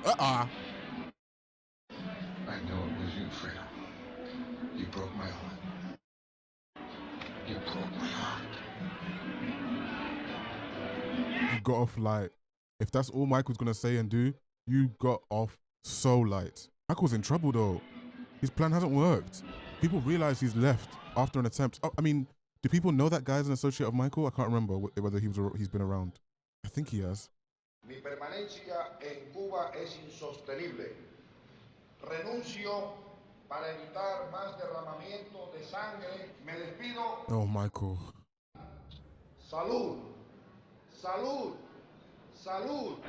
Uh-uh. I know it was you, Fredo. You broke my heart. You broke my heart. You got off light. If that's all Michael's gonna say and do, you got off so light. Michael's in trouble though. His plan hasn't worked. People realize he's left after an attempt. Oh, I mean, do people know that guy's an associate of Michael? I can't remember whether he's been around. I think he has. Mi permanencia en Cuba es insostenible. Renuncio para evitar más derramamiento de sangre. Me despido. Oh, Michael. Salud. Salud. Salud.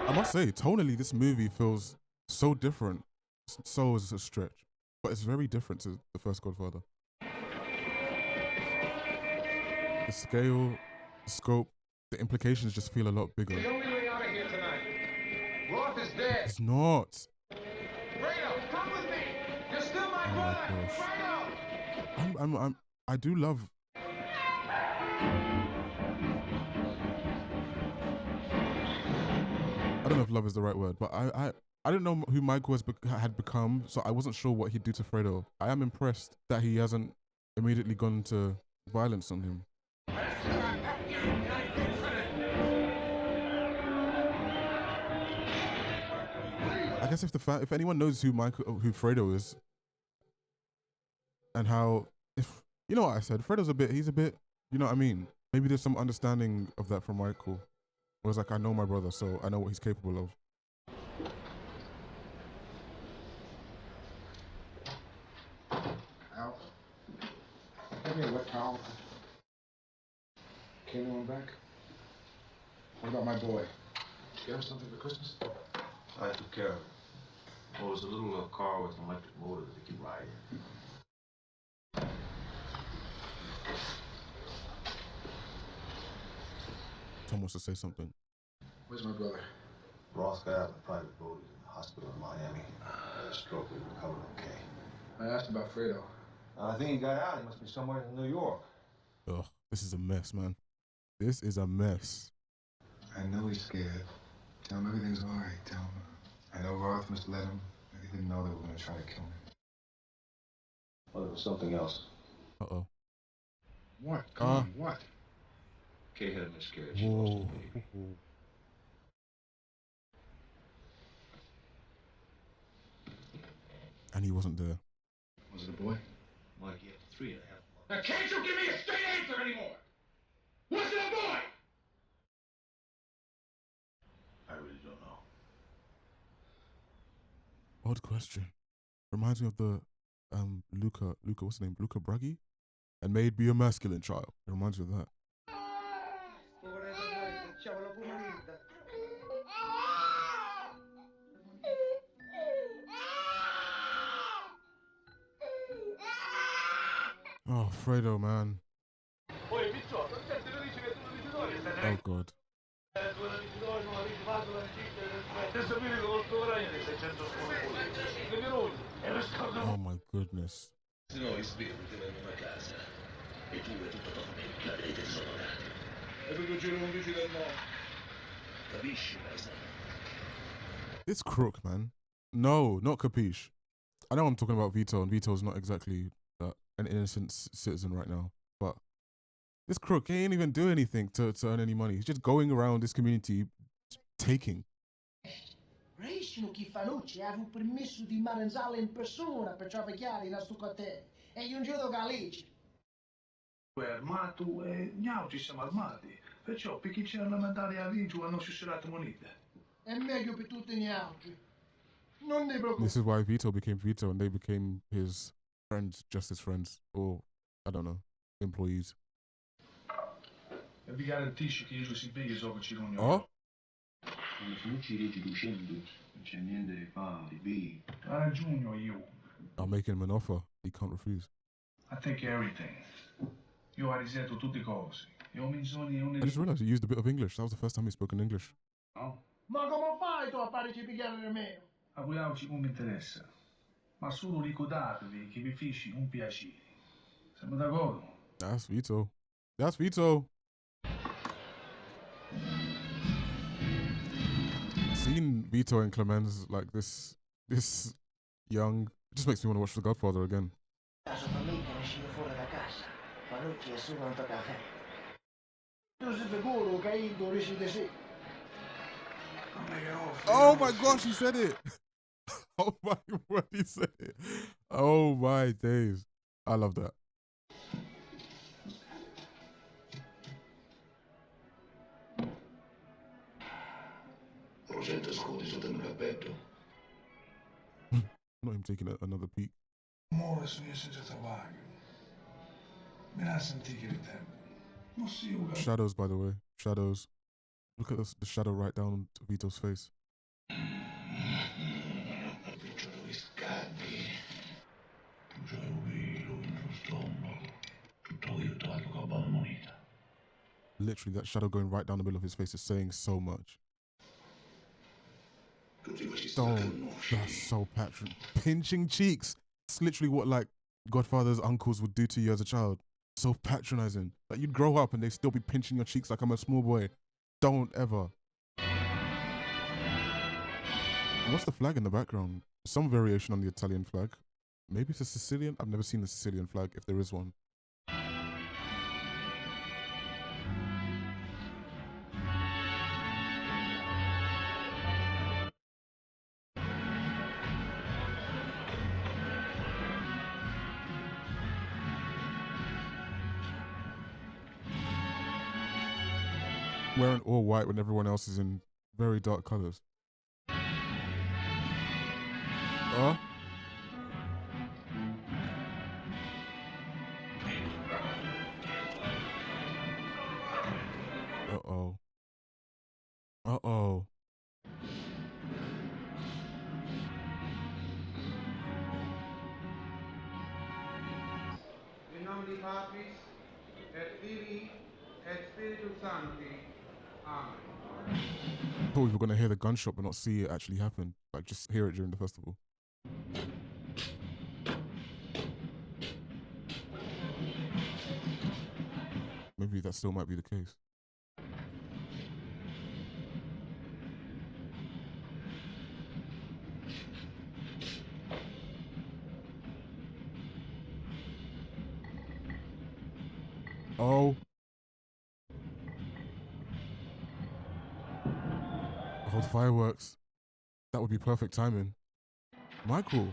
I must say, tonally, this movie feels so different. So is a stretch, but it's very different to the first Godfather. The scale, the scope, the implications just feel a lot bigger. The only way out of here tonight. Roth is dead. It's not. Fredo, come with me. You're still my brother. Fredo. I do love. I don't know if love is the right word, but I don't know who Michael had become, so I wasn't sure what he'd do to Fredo. I am impressed that he hasn't immediately gone to violence on him. I guess if anyone knows who Fredo is, and how, if you know what I said, he's a bit, you know what I mean? Maybe there's some understanding of that from Michael. It was like, I know my brother, so I know what he's capable of. Al, give me a wet towel. Came on back. What about my boy? Did you get him something for Christmas? I took care of it. Well, it was a little car with an electric motor that he could ride in. Tom wants to say something. Where's my brother? Roth got out of the private boat. He's in the hospital in Miami. Had a stroke. He recovered okay. I asked about Fredo. I think he got out. He must be somewhere in New York. Ugh, this is a mess, man. This is a mess. I know he's scared. Tell him everything's all right. Tell him. I know Roth misled him. He didn't know they were going to try to kill him. Well, there was something else. Uh-oh. What? Come on, what? Kay had a miscarriage. She lost a baby. And he wasn't there. Was it a boy? Mike, he had 3.5 months. Now can't you give me a straight answer anymore? Was it a boy? I really don't know. Odd question. Reminds me of the Luca, what's his name? Luca Braghi? And may it be a masculine child. It reminds me of that. Oh, Fredo, man. Oh, God. Oh, my goodness. This crook, man. No, not Capiche. I know I'm talking about Vito, and Vito's not exactly an innocent citizen right now, but this crook, he ain't even do anything to earn any money. He's just going around this community taking. Reation chi Fanucci aveva permesso di mangiare in persona per trafficare in sto quartiere. E io non gioco Galicia. È armato e noi ci siamo armati. Perciò per chi c'è lamentare a Ligio hanno sussurrato monete. È meglio per tutti gli altri. Non ne preoccupare. This is why Vito became Vito and they became his friends, just his friends, or, I don't know, employees. E vi garantisci che io si vede so che ci non Oh? Quando Fanucci legge 200, non c'è niente da fare, B. Ha ragione io. I'm making him an offer. He can't refuse. I take everything. Io ho risetto tutte cose. Io mi sono un... I just realized he used a bit of English. That was the first time he spoke in English. No? Ma come fai tu a farci pigliare nemmeno? A voi oggi non mi interessa. Ma solo ricordatevi che vi feci un piacere. Siamo d'accordo? That's Vito. That's Vito. Seeing Vito and Clemens like this young, it just makes me want to watch The Godfather again. Caso per me che ne esci fuori da casa. Panucci è solo un caffè. Tu sei sicuro che Indo decide sì? Oh my gosh, he said it. Oh my word, he said it. Oh my days. I love that. Not him taking another peek. Amore sono senza tabaco. Me la senti che tempo. Non si uga. Shadows, by the way. Shadows. Look at the shadow right down to Vito's face. Literally, that shadow going right down the middle of his face is saying so much. Don't. That's so pinching cheeks. It's literally what like Godfather's uncles would do to you as a child. So patronizing. Like you'd grow up and they'd still be pinching your cheeks like I'm a small boy. Don't ever. And what's the flag in the background? Some variation on the Italian flag. Maybe it's a Sicilian? I've never seen the Sicilian flag, if there is one. Wearing all white when everyone else is in very dark colors. Uh-oh. Uh-oh. In nome di Patris et Filii et Spiritus Sancti. Amen. I thought we were going to hear the gunshot but not see it actually happen. Like just hear it during the festival. Maybe that still might be the case. Oh. Oh, the fireworks. That would be perfect timing. Michael.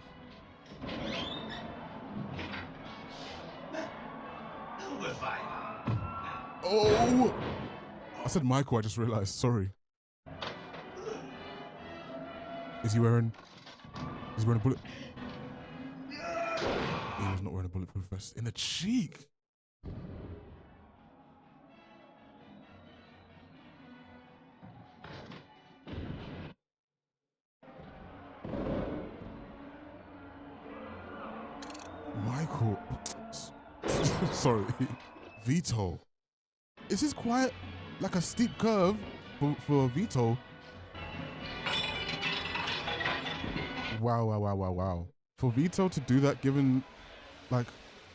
Oh! I said Michael, I just realized. Sorry. Is he wearing a bullet? He was not wearing a bulletproof vest. In the cheek! Michael. Sorry. Vito. Is this quite like a steep curve for Vito? Wow. For Vito to do that, given like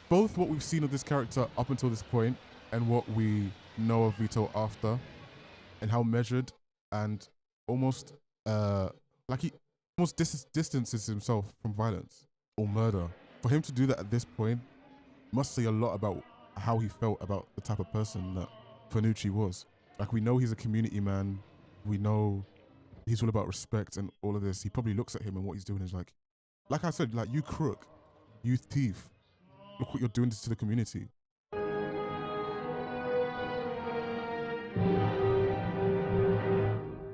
both what we've seen of this character up until this point and what we know of Vito after, and how measured and almost like he almost distances himself from violence or murder. For him to do that at this point must say a lot about how he felt about the type of person that Fanucci was. Like we know he's a community man. We know he's all about respect and all of this. He probably looks at him and what he's doing is like I said, like you crook, you thief. Look what you're doing to the community.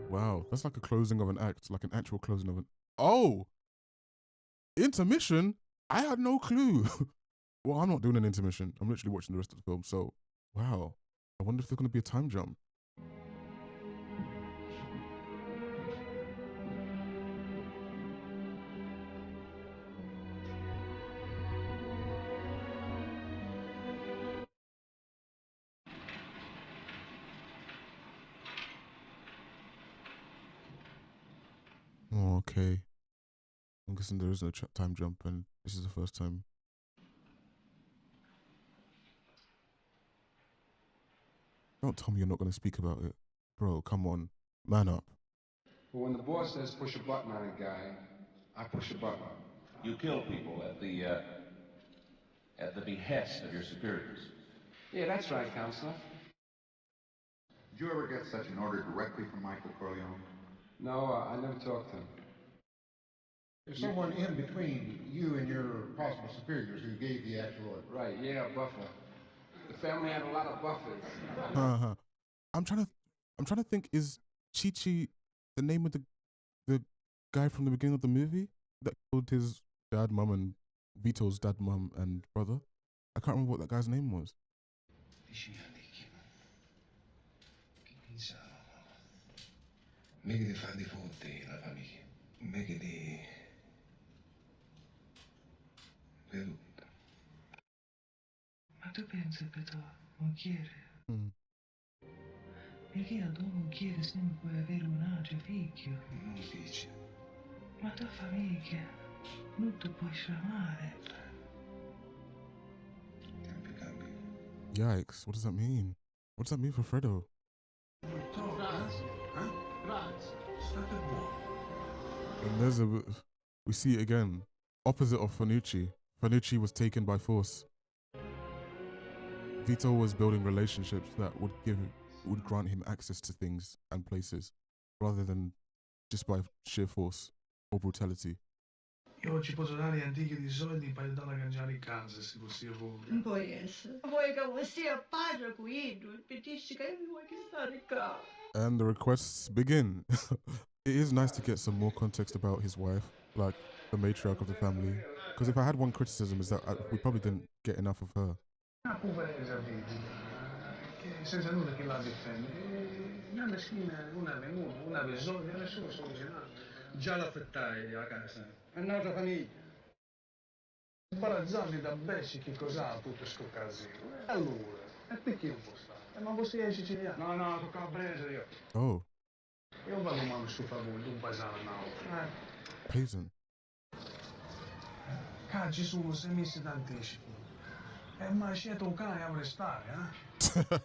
Wow, that's like a closing of an act, like an actual closing of an... Oh! Intermission? I had no clue. Well, I'm not doing an intermission. I'm literally watching the rest of the film, so... Wow. I wonder if there's going to be a time jump. Oh, okay. I'm guessing there is no time jump, and this is the first time. Don't tell me you're not going to speak about it. Bro, come on. Man up. Well, when the boss says push a button on a guy, I push a button. You kill people at the behest of your superiors. Yeah, that's right, Counselor. Did you ever get such an order directly from Michael Corleone? No, I never talked to him. There's someone in between you and your possible superiors who gave the actual order. Right, yeah, buffer. The family had a lot of buffers. I'm trying to think. Is Chi-Chi the name of the guy from the beginning of the movie that killed his dad, mum, and Vito's dad, mum, and brother? I can't remember what that guy's name was. Mica di far di fotti la famiglia. Mica di tutto. Ma tu pensi che tu non chiedi? Hmm. Perché tu non chiedi se non puoi avere un altro figlio? Non dice. Ma tua famiglia non ti puoi chiamare. Tempi cambiano. Yikes! What does that mean? What does that mean for Fredo? And there's we see it again. Opposite of Fanucci. Fanucci was taken by force. Vito was building relationships that would grant him access to things and places, rather than just by sheer force or brutality. Io oggi posso dare antichi di soldi per andare a cangiare in casa, se fosse fuori. Non può essere. Vuoi che io sia padre qui? Impedisci che mi vuoi stare qua? And the requests begin. It is nice to get some more context about his wife, like the matriarch of the family. Because if I had one criticism, is that we probably didn't get enough of her. Una poveresa vigile, che senza nulla che la difende. Una meschina, una venuta, una bisogna, nessuno solucionato. Già l'affettai a casa. È un'altra famiglia. Barazzarli da besci che cos'ha tutto sto casino? E allora? E perché non può stare? Ma voi siete siciliano? No, sono calabrese io. Oh. Io vado mano su favore, un paesano Peasant. Ci sono 6 mesi d'anticipo. E mai scelto un cane a restare, eh?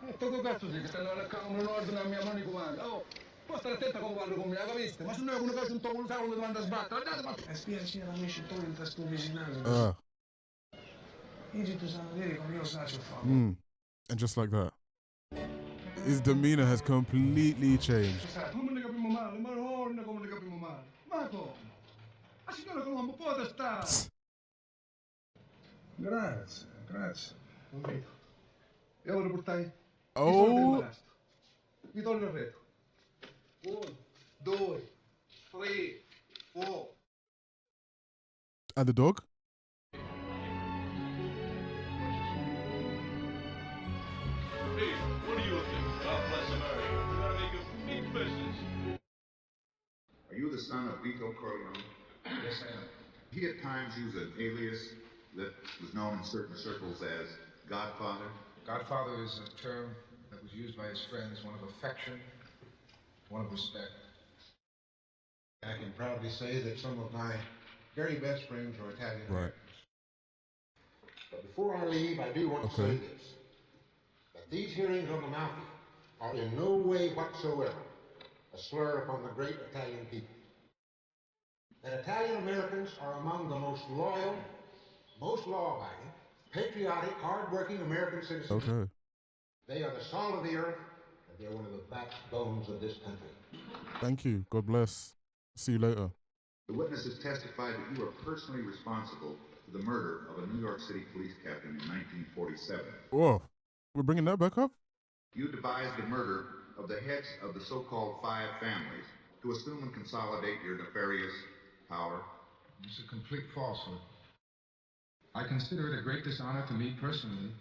E tu che cazzo sei che stai a camera un ordine a mia mano di comando? Oh, puoi stare attento come parlo con me, capiste? Ma se noi con una cosa un po' non sai quando devo sbattere, guardate, ma... E spiaci amici tu in sto vicinanza. Io tu sai dire come io faccio fare. And just like that, his demeanor has completely changed. Come ne capiamo male, ma non come ne capiamo male. Ma come? Ma signore come non può stare? Grazie, grazie. Non vedo. E ora portai? Oh! Mi tolgo il retro. 1, 2, 3, 4. And the dog? Hey, what are you looking? God bless America. You gotta make a big business. Are you the son of Vito Corleone? Yes, I am. He at times used an alias that was known in certain circles as Godfather. Godfather is a term that was used by his friends, one of affection, one of respect. I can proudly say that some of my very best friends are Italian Americans. But before I leave, I do want to say this, that these hearings on the mafia are in no way whatsoever a slur upon the great Italian people. That Italian Americans are among the most loyal, most law-abiding, patriotic, hard-working American citizens. Okay. They are the salt of the earth, and they're one of the backbones of this country. Thank you. God bless. See you later. The witnesses testified that you were personally responsible for the murder of a New York City police captain in 1947. Whoa. We're bringing that back up? You devised the murder of the heads of the so-called 5 families to assume and consolidate your nefarious power. It's a complete falsehood. I consider it a great dishonor to me personally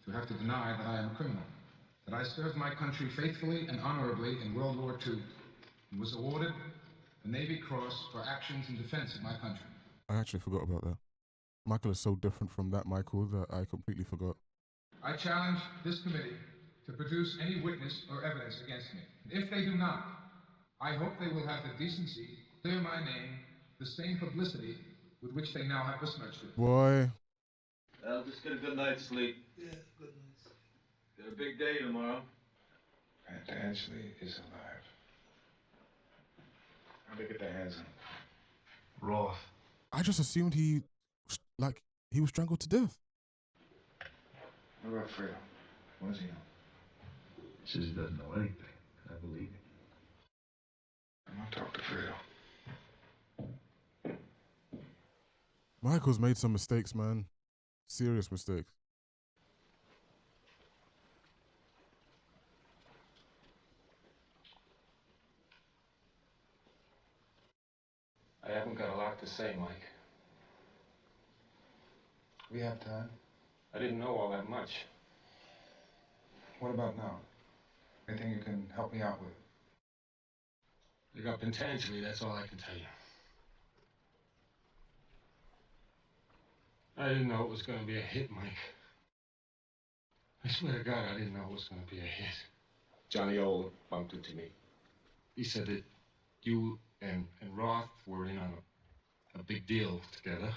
to have to deny that I am a criminal, that I served my country faithfully and honorably in World War II and was awarded the Navy Cross for actions in defense of my country. I actually forgot about that. Michael is so different from that Michael that I completely forgot. I challenge this committee to produce any witness or evidence against me. If they do not, I hope they will have the decency to clear my name the same publicity with which they now have besmirched it. Boy. Well, just get a good night's sleep. Yeah, good night. Got a big day tomorrow. Fantastic. Ashley is alive. How'd they get their hands on him? Roth. I just assumed he was strangled to death. What about Fredo? What does he know? He says he doesn't know anything. I believe him. I'm gonna talk to Fredo. Michael's made some mistakes, man. Serious mistakes. I haven't got a lot to say, Mike. We have time. I didn't know all that much. What about now? Anything you can help me out with? Look up intentionally, that's all I can tell you. I didn't know it was going to be a hit, Mike. I swear to God, I didn't know it was going to be a hit. Johnny O bumped into me. He said that you and Roth were in on a big deal together,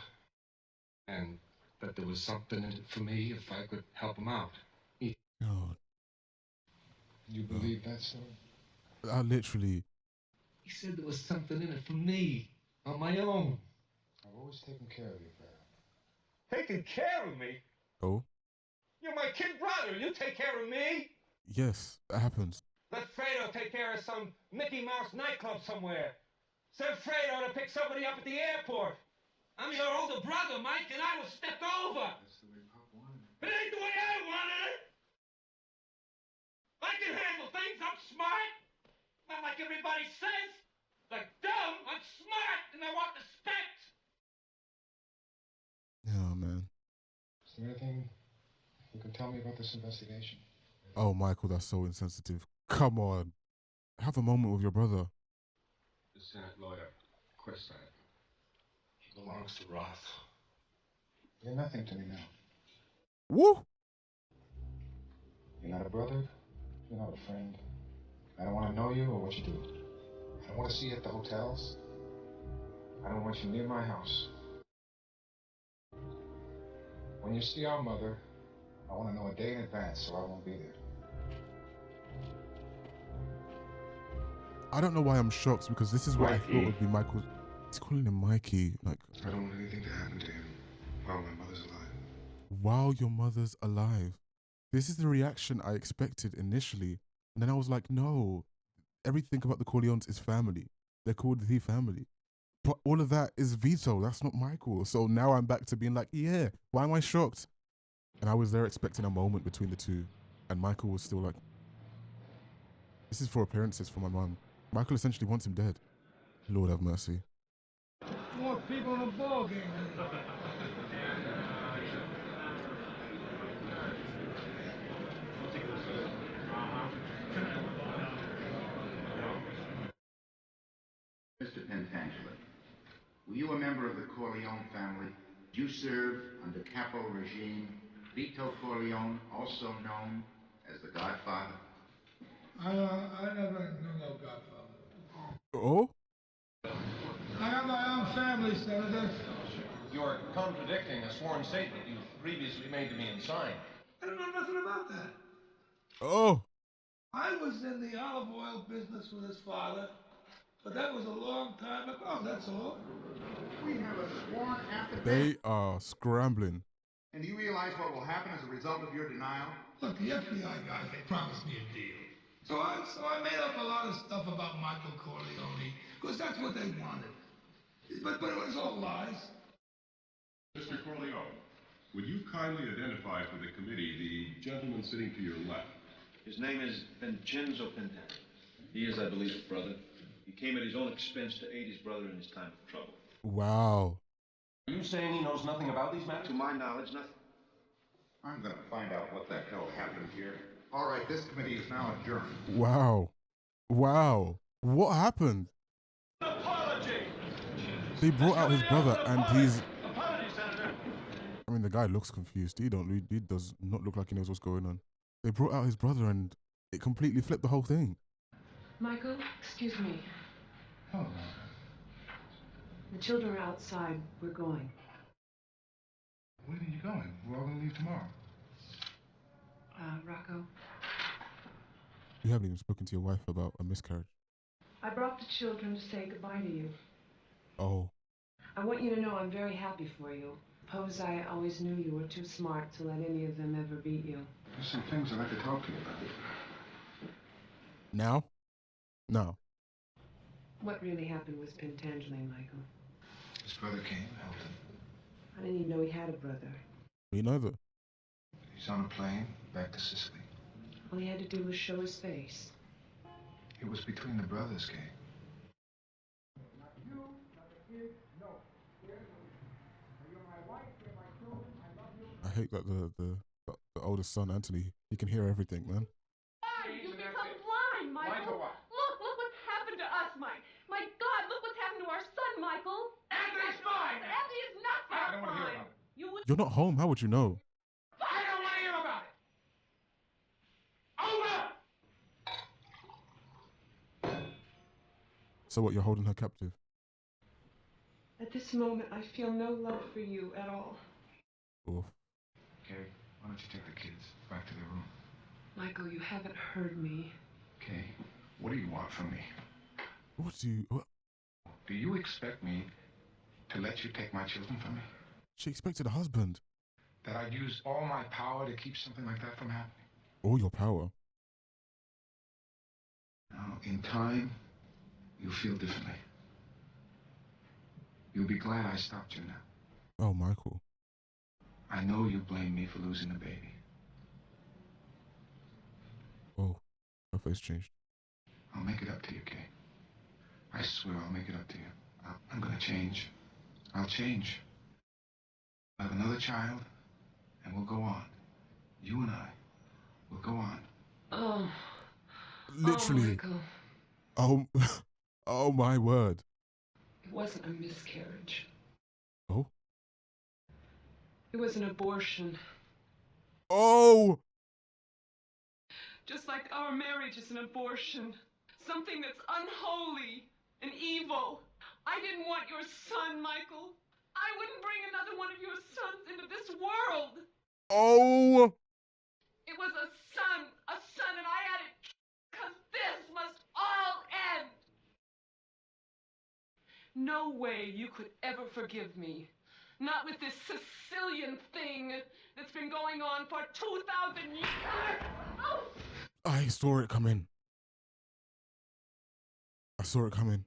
and that there was something in it for me if I could help him out. God. You believe that, sir? I literally... He said there was something in it for me, on my own. I've always taken care of you, Fredo. Taking care of me? Oh? You're my kid brother. You take care of me? Yes, that happens. Let Fredo take care of some Mickey Mouse nightclub somewhere. Send Fredo to pick somebody up at the airport. I'm your older brother, Mike, and I was stepped over. That's the way Pop wanted it. It ain't the way I wanted it. I can handle things. I'm smart. Not like everybody says. Like dumb. I'm smart, and I want respect. Oh, man. Is there anything you can tell me about this investigation? Oh, Michael, that's so insensitive. Come on. Have a moment with your brother. The Senate lawyer, Questside. He belongs to Roth. You're nothing to me now. Woo! You're not a brother. You're not a friend. I don't want to know you or what you do. I don't want to see you at the hotels. I don't want you near my house. When you see our mother, I want to know a day in advance so I won't be there. I don't know why I'm shocked, because this is what I thought would be Michael's... He's calling him Mikey. Like, I don't want anything to happen to him while my mother's alive. While your mother's alive. This is the reaction I expected initially. And then I was like, no. Everything about the Corleones is family. They're called the family. But all of that is Vito. That's not Michael. So now I'm back to being like, yeah, why am I shocked? And I was there expecting a moment between the two. And Michael was still like, this is for appearances for my mom. Michael essentially wants him dead. Lord have mercy. More people in the ball game. Mr. Pentangelo, were you a member of the Corleone family? Did you serve under capo regime Vito Corleone, also known as the Godfather? I never knew no Godfather. Oh? I got my own family, Senator. You're contradicting a sworn statement you previously made to me and signed. I don't know nothing about that. Oh. I was in the olive oil business with his father, but that was a long time ago, that's all. We have a sworn affidavit. They are scrambling. And do you realize what will happen as a result of your denial? Look, the FBI guys, they promised me a deal. So I made up a lot of stuff about Michael Corleone, because that's what they wanted. But it was all lies. Mr. Corleone, would you kindly identify for the committee the gentleman sitting to your left? His name is Vincenzo Pintana. He is, I believe, his brother. He came at his own expense to aid his brother in his time of trouble. Wow. Are you saying he knows nothing about these matters? To my knowledge, nothing. I'm going to find out what the hell happened here. All right, this committee is now adjourned. Wow. Wow. What happened? An apology! They brought out his brother and he's... Apology, Senator! I mean, the guy looks confused. He does not look like he knows what's going on. They brought out his brother and it completely flipped the whole thing. Michael, excuse me. Oh, no. The children are outside. We're going. Where are you going? We're all going to leave tomorrow. Rocco, You haven't even spoken to your wife about a miscarriage. I brought the children to say goodbye to you. Oh. I want you to know I'm very happy for you. Suppose I always knew you were too smart to let any of them ever beat you. There's some things I'd like to talk to you about. Now? No. What really happened was Pentangeli, Michael. His brother came, Elton. I didn't even know he had a brother. Me neither. He's on a plane back to Sicily. All he had to do was show his face. It was between the brothers, Kay. I hate that the oldest son, Anthony, he can hear everything, man. You've become blind, Michael. Look what's happened to us, Mike. My God, look what's happened to our son, Michael. Anthony's fine. Anthony is not fine. I don't want to hear about it. You're not home. How would you know? I don't want to hear about it. Over. So what? You're holding her captive? At this moment, I feel no love for you at all. Oof. Kay, why don't you take the kids back to their room? Michael, you haven't heard me. Kay, what do you want from me? What? Do you expect me to let you take my children from me? She expected a husband. That I'd use all my power to keep something like that from happening? All your power? Now, in time, you'll feel differently. You'll be glad I stopped you now. Oh, Michael. I know you blame me for losing the baby. Oh, her face changed. I'll make it up to you, Kay. I swear I'll make it up to you. I'm gonna change. I'll change. I'll have another child, and we'll go on. You and I will go on. Oh. Literally. Oh, Michael. Oh my word. It wasn't a miscarriage. Oh? It was an abortion. Oh! Just like our marriage is an abortion. Something that's unholy and evil. I didn't want your son, Michael. I wouldn't bring another one of your sons into this world. Oh! It was a son, and I had it because this must all end. No way you could ever forgive me. Not with this Sicilian thing that's been going on for 2,000 years. Oh! I saw it coming. I saw it coming.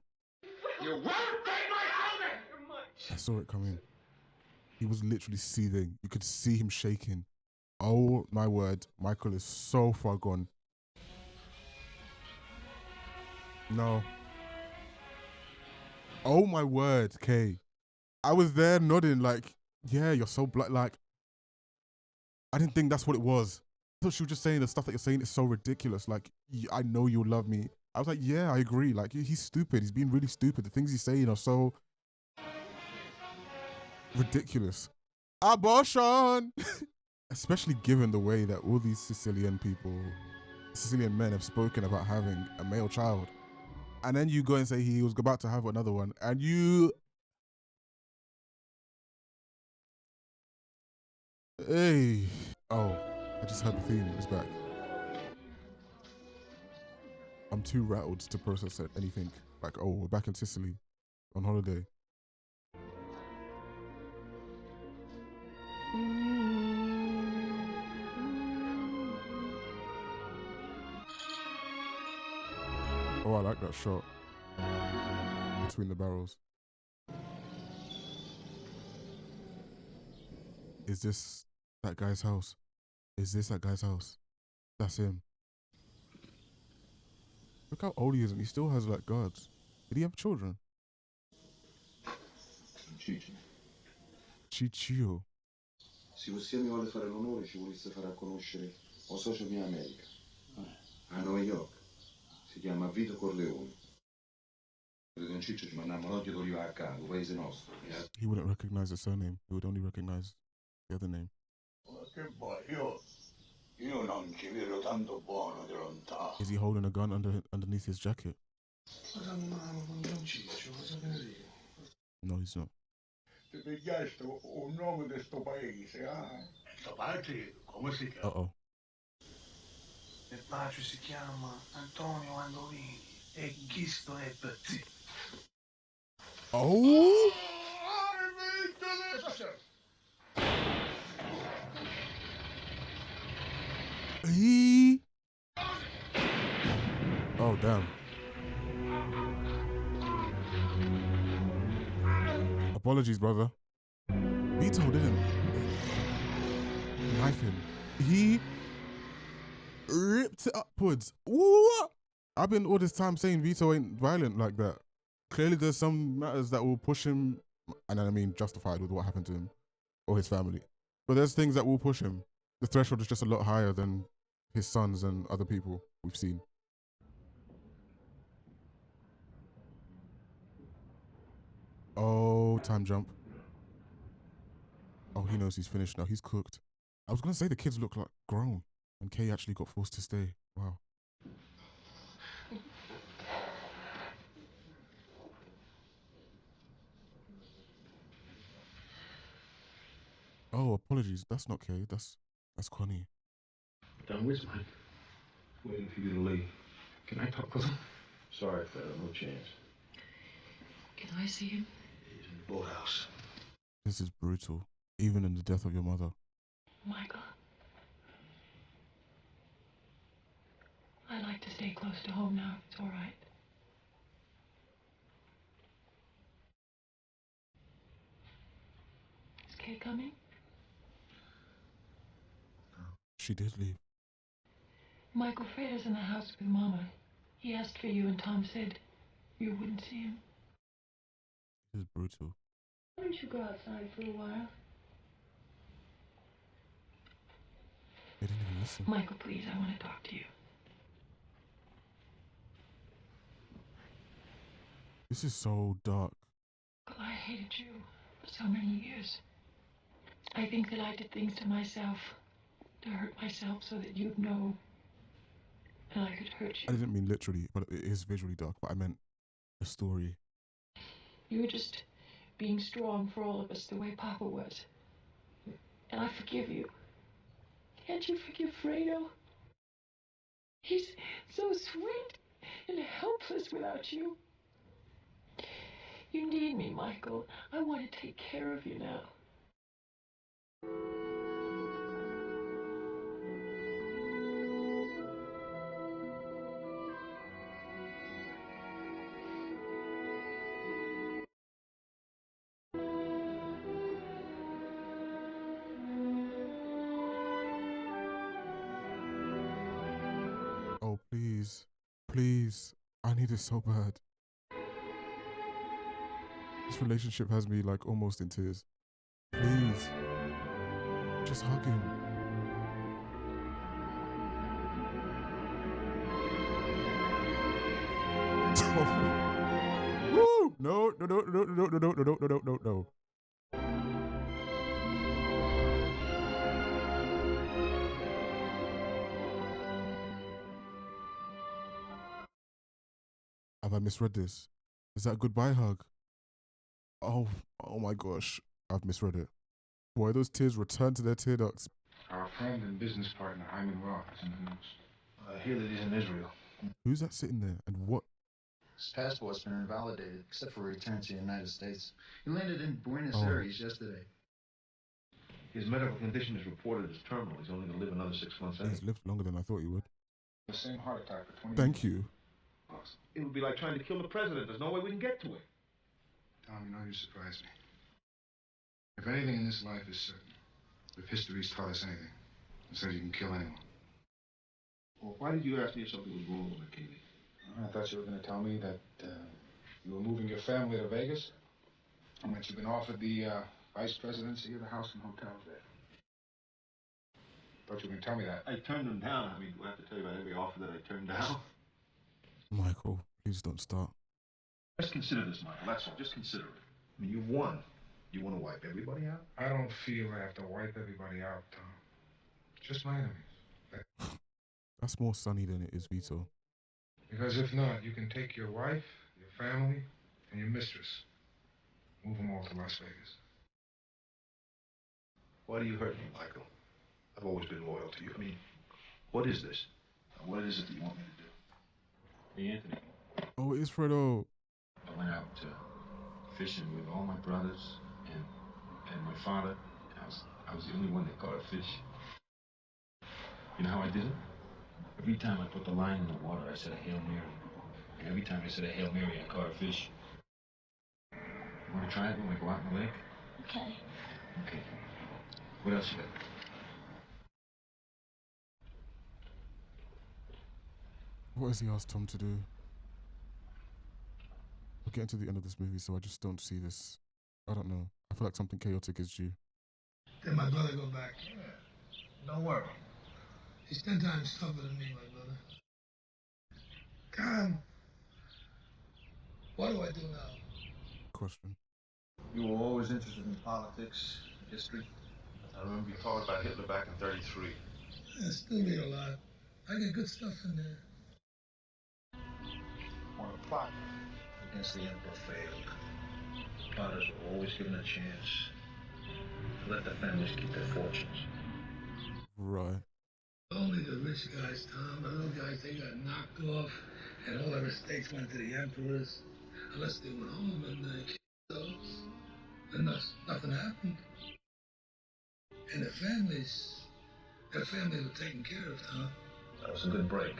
You won't take my children! I saw it coming. He was literally seething. You could see him shaking. Oh my word. Michael is so far gone. No. Oh my word, Kay. I was there nodding like, yeah, you're so black. Like, I didn't think that's what it was. I thought she was just saying the stuff that you're saying is so ridiculous. Like, I know you'll love me. I was like, yeah, I agree. Like, he's stupid. He's being really stupid. The things he's saying are so ridiculous. Abortion! Especially given the way that all these Sicilian men have spoken about having a male child. And then you go and say he was about to have another one. And you... Hey. Oh, I just heard the theme. It's back. I'm too rattled to process anything. Like, oh, we're back in Sicily on holiday. Oh, I like that shot between the barrels. Is this that guy's house? Is this that guy's house? That's him. Look how old he is and he still has like guards. Did he have children? Ciccio. Se Ossia mi vuole fare l'onore, ci volesse fare conoscere un socio mio in America. A New York. Si chiama Vito Corleone. Don Ciccio ci mandiamo l'occhio con a capo, paese nostro. He wouldn't recognize the surname. He would only recognize the other name. Che poi io non ci vedo tanto buono di lontano. Is he holding a gun underneath his jacket? No, he's not. Ti pigliaste un nome di sto paese, eh? Sto paese, come si chiama? Uh-oh. Il padre si chiama Antonio Andolini e questo è per te. Oh! He. Oh, damn. Apologies, brother. Vito didn't knife him. He ripped it upwards. What? I've been all this time saying Vito ain't violent like that. Clearly, there's some matters that will push him, and I mean justified with what happened to him or his family. But there's things that will push him. The threshold is just a lot higher than his sons and other people we've seen. Oh, time jump. Oh, he knows he's finished now. He's cooked. I was going to say the kids look like grown, and Kay actually got forced to stay. Wow. Oh, apologies. That's not Kay. That's Connie. Done with, Mike. Waiting for you to leave. Can I talk with him? Sorry, Fred. No chance. Can I see him? He's in the boathouse. This is brutal. Even in the death of your mother. Michael. I'd like to stay close to home now, if it's all right. Is Kay coming? She did leave. Michael, Fred is in the house with Mama. He asked for you, and Tom said you wouldn't see him. This is brutal. Why don't you go outside for a while? They didn't even listen. Michael, please, I want to talk to you. This is so dark. I hated you for so many years. I think that I did things to myself, to hurt myself so that you'd know, and I could hurt you. I didn't mean literally, but it is visually dark, but I meant the story. You were just being strong for all of us the way Papa was. And I forgive you. Can't you forgive Fredo? He's so sweet and helpless without you. You need me, Michael. I want to take care of you now. Oh, please. Please. I need it so bad. This relationship has me like almost in tears. Please. Just hug him. Woo! No. Have I misread this? Is that a goodbye hug? Oh my gosh. I've misread it. Boy, those tears return to their tear ducts. Our friend and business partner, Hyman Roth, is in the news. I hear that he's in Israel. Who's that sitting there and what? His passport's been invalidated, except for return to the United States. He landed in Buenos Aires yesterday. His medical condition is reported as terminal. He's only going to live another 6 months. He's lived longer than I thought he would. The same heart attack for 20 Thank you. It would be like trying to kill the president. There's no way we can get to him. Tom, you know you surprise me. If anything in this life is certain, if history's taught us anything, it says you can kill anyone. Well, why did you ask me if something was wrong with McKinney? I thought you were going to tell me that you were moving your family to Vegas, and that you've been offered the vice presidency of the house and hotels there. Thought you were going to tell me that. I turned him down. I mean, do I have to tell you about every offer that I turned down? Michael, please don't start. Just consider this, Michael. That's all. Just consider it. I mean, you've won. You want to wipe everybody out? I don't feel I have to wipe everybody out, Tom. Just my enemies. That's more sunny than it is Vito. Because if not, you can take your wife, your family, and your mistress. Move them all to Las Vegas. Why do you hurt me, Michael? I've always been loyal to you. I mean, what is this? What is it that you want me to do? Hey, Anthony. Oh, it is Fredo. I went out fishing with all my brothers and my father. And I was the only one that caught a fish. You know how I did it? Every time I put the line in the water, I said a Hail Mary. And every time I said a Hail Mary, I caught a fish. You want to try it when we go out in the lake? Okay. Okay. What else you got? What has he asked Tom to do? We're getting to the end of this movie, so I just don't see this. I don't know. I feel like something chaotic is due. Did my brother go back? Yeah. Don't worry. He's 10 times tougher than me, my brother. Tom, what do I do now? Question. You were always interested in politics, history. I remember you talking about Hitler back in '33. I still read a lot. I got good stuff in there. On a plot against the Emperor failed. Plotters were always given a chance to let the families keep their fortunes. Right. Only the rich guys, Tom. The little guys, they got knocked off, and all their estates went to the emperors. Unless they went home and killed those. And nothing happened. And their families were taken care of, Tom. That was a good break.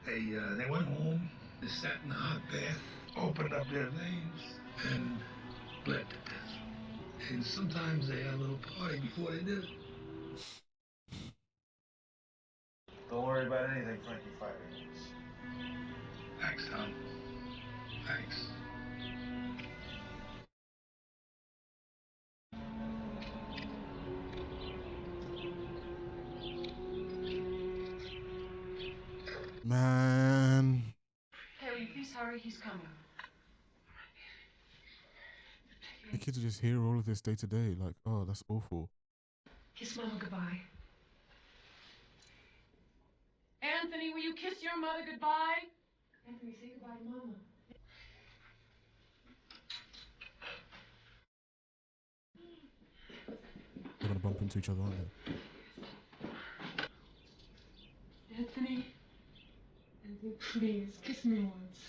They went home, they sat in the hot bath, opened up their veins, and bled to death. And sometimes they had a little party before they did it. Don't worry about anything Frankie Fighter needs. Thanks, Tom. Thanks. Man. Harry, please hurry. He's coming. The kids just hear all of this day to day. Like, oh, that's awful. Kiss Mama goodbye. Anthony, will you kiss your mother goodbye? Anthony, say goodbye to Mama. They're gonna bump into each other, aren't they? Anthony, please, kiss me once.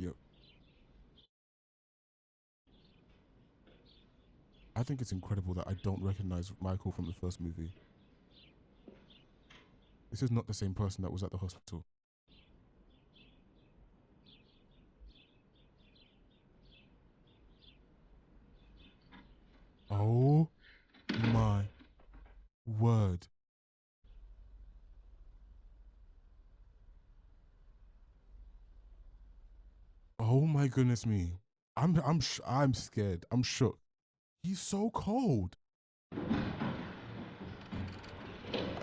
Yep. I think it's incredible that I don't recognize Michael from the first movie. This is not the same person that was at the hospital. Oh my word. Oh my goodness me. I'm scared. I'm shook. He's so cold.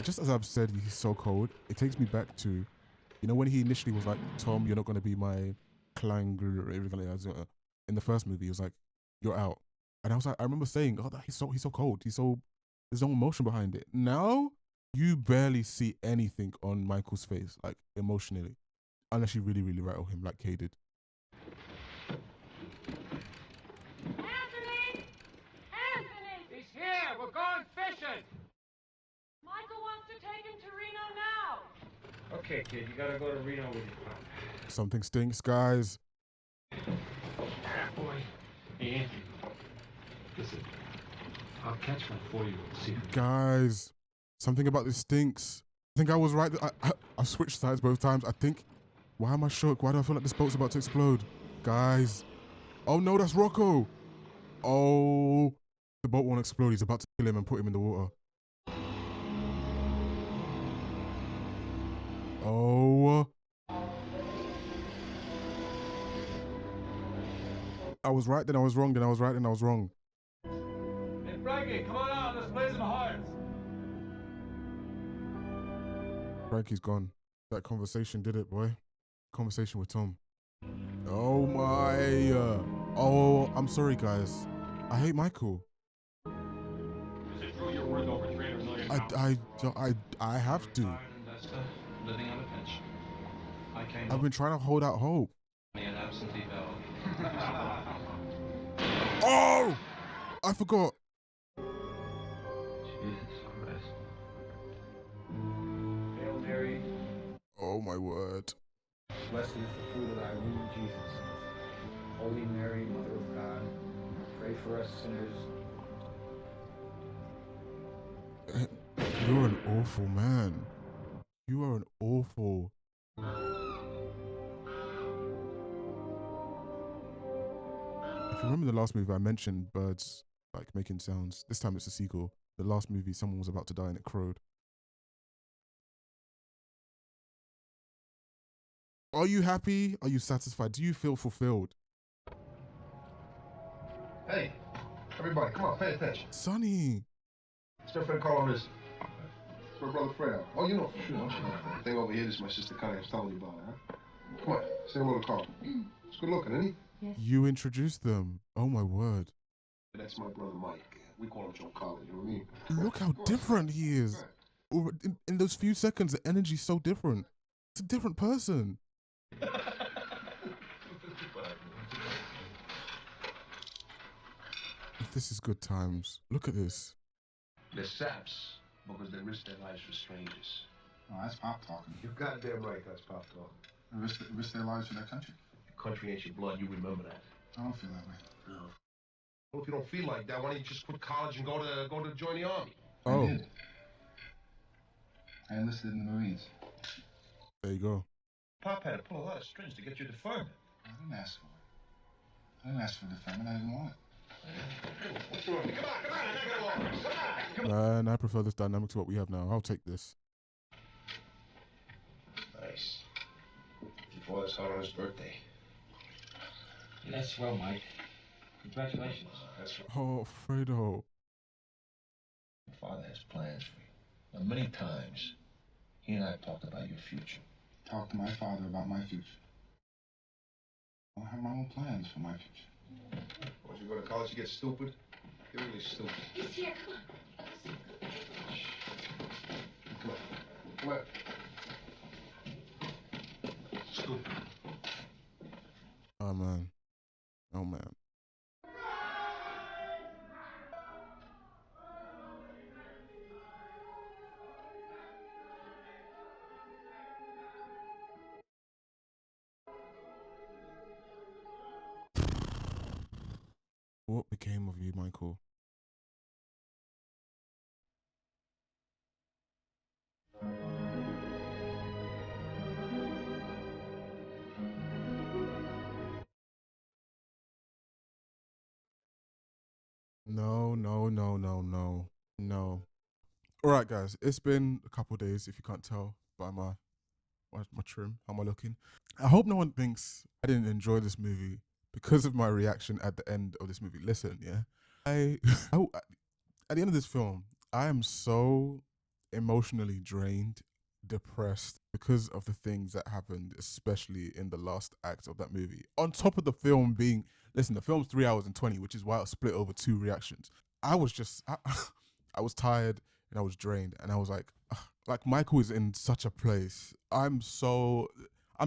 Just as I've said, he's so cold. It takes me back to, you know, when he initially was like, Tom, you're not going to be my clan. In the first movie, he was like, you're out. And I was like, I remember saying, oh, he's so cold. There's no emotion behind it. Now you barely see anything on Michael's face, like emotionally, unless you really, really rattle him like Kay did. Anthony! Anthony! He's here! We're going fishing! Michael wants to take him to Reno now. Okay, kid, you gotta go to Reno with your father. Something stinks, guys. Ah, boy. Hey, Anthony. Listen, I'll catch one for you. See. Guys, something about this stinks. I think I was right. I switched sides both times. I think, why am I shook? Why do I feel like this boat's about to explode? Guys. Oh no, that's Rocco. Oh, the boat won't explode. He's about to kill him and put him in the water. Oh. I was right, then I was wrong, then I was right, then I was wrong. Hey, Frankie, come on out. Let's play some hearts. Frankie's gone. That conversation did it, boy. Conversation with Tom. Oh my. Oh, I'm sorry, guys. I hate Michael. Is it true you're worth over $300 million? I have to. Living on a pension. I came I've been trying to hold out hope. an absentee ballot. Oh! I forgot. Jesus. my word. Blessed is the fruit of thy womb, Jesus. Holy Mary, Mother of God, pray for us sinners. You're an awful man. You are an awful. If you remember the last movie, I mentioned birds like making sounds. This time it's a sequel. The last movie, someone was about to die and it crowed. Are you happy? Are you satisfied? Do you feel fulfilled? Hey, everybody, come on, pay attention. Sonny. It's my friend Carl Rizzi. It's my brother Fredo. Oh, you know for sure, don't you? The thing over here, this is my sister Connie. I was telling you about her, huh? Come on, say hello to Carl. He's good looking, isn't he? Yes. You introduced them. Oh my word. That's my brother Mike. We call him Joe Collins, you know what I mean? Look how different he is. In those few seconds, the energy's so different. It's a different person. This is good times. Look at this. They're saps because they risk their lives for strangers. Oh, that's Pop talking. You're goddamn right, that's Pop talking. They risk their lives for their country. Your country ain't your blood, you remember that. I don't feel that way. No. Well, if you don't feel like that, why don't you just quit college and go to join the army? Oh. I did. I enlisted in the Marines. There you go. Pop had to pull a lot of strings to get your deferment. I didn't ask for it. I didn't ask for deferment. I didn't want it. What's wrong? Come on, And I prefer this dynamic to what we have now. I'll take this. Nice. Your father's hot on his birthday. Yeah, that's swell, Mike. Congratulations. That's right. Oh, Fredo. Your father has plans for you. Now, many times, he and I have talked about your future. Talk to my father about my future. I have my own plans for my future. Once you go to college, you get stupid. You're really stupid. He's here, come on. Come on. Stupid. Oh, man. Oh, man. What became of you, Michael? No, no, no, no, no, no. All right, guys. It's been a couple of days, if you can't tell by my trim. How am I looking? I hope no one thinks I didn't enjoy this movie because of my reaction at the end of this movie. Listen, yeah. At the end of this film, I am so emotionally drained, depressed because of the things that happened, especially in the last act of that movie. On top of the film being, listen, the film's 3 hours and 20, which is why it was split over 2 reactions. I was I was tired and I was drained and I was like Michael is in such a place. I'm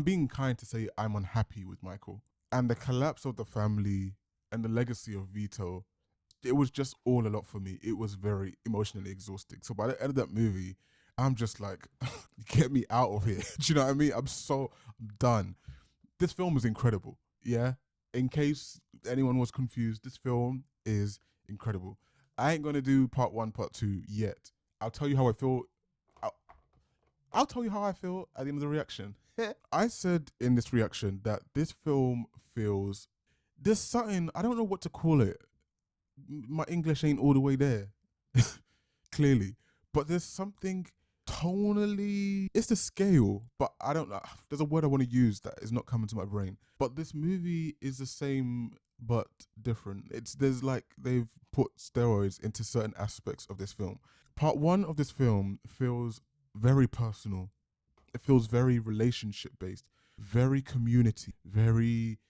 being kind to say I'm unhappy with Michael. And the collapse of the family and the legacy of Vito, it was just all a lot for me. It was very emotionally exhausting. So by the end of that movie, I'm just like, get me out of here. Do you know what I mean? I'm done. This film is incredible. Yeah. In case anyone was confused, this film is incredible. I ain't gonna do part 1, part 2 yet. I'll tell you how I feel. I'll tell you how I feel at the end of the reaction. I said in this reaction that this film feels, there's something, I don't know what to call it. My English ain't all the way there, clearly. But there's something tonally, it's the scale, but I don't know. There's a word I want to use that is not coming to my brain. But this movie is the same but different. There's like they've put steroids into certain aspects of this film. Part 1 of this film feels very personal. It feels very relationship based, very community, very,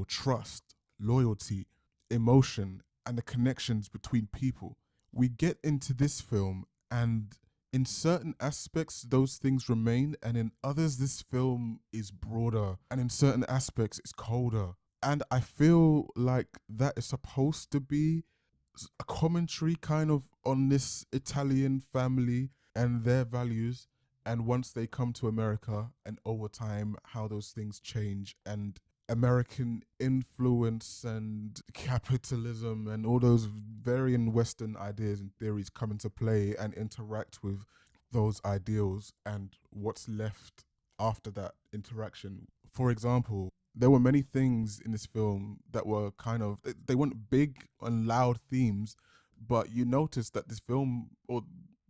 trust, loyalty, emotion, and the connections between people. We get into this film, and in certain aspects, those things remain, and in others, this film is broader, and in certain aspects, it's colder. And I feel like that is supposed to be a commentary kind of on this Italian family and their values. And once they come to America, and over time, how those things change, and American influence and capitalism and all those varying Western ideas and theories come into play and interact with those ideals and what's left after that interaction. For example, there were many things in this film that were kind of, they weren't big and loud themes, but you notice that this film, or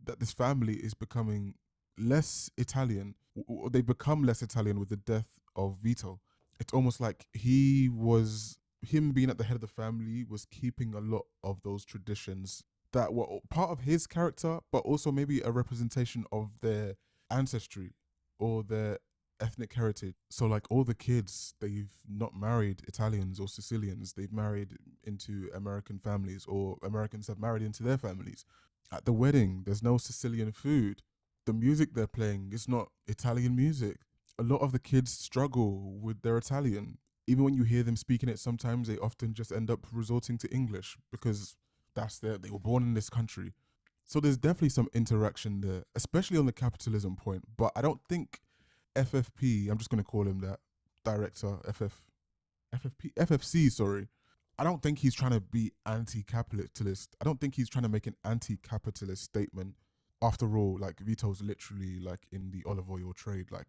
that this family is becoming less Italian, or they become less Italian with the death of Vito. It's almost like him being at the head of the family was keeping a lot of those traditions that were part of his character, but also maybe a representation of their ancestry or their ethnic heritage. So like all the kids, they've not married Italians or Sicilians, they've married into American families, or Americans have married into their families. At the wedding, there's no Sicilian food. The music they're playing is not Italian music. A lot of the kids struggle with their Italian. Even when you hear them speaking it, sometimes they often just end up resorting to English because they were born in this country. So there's definitely some interaction there, especially on the capitalism point. But I don't think FFP, I'm just going to call him that, director, FFC, sorry. I don't think he's trying to be anti-capitalist. I don't think he's trying to make an anti-capitalist statement. After all, like Vito's literally like in the olive oil trade. Like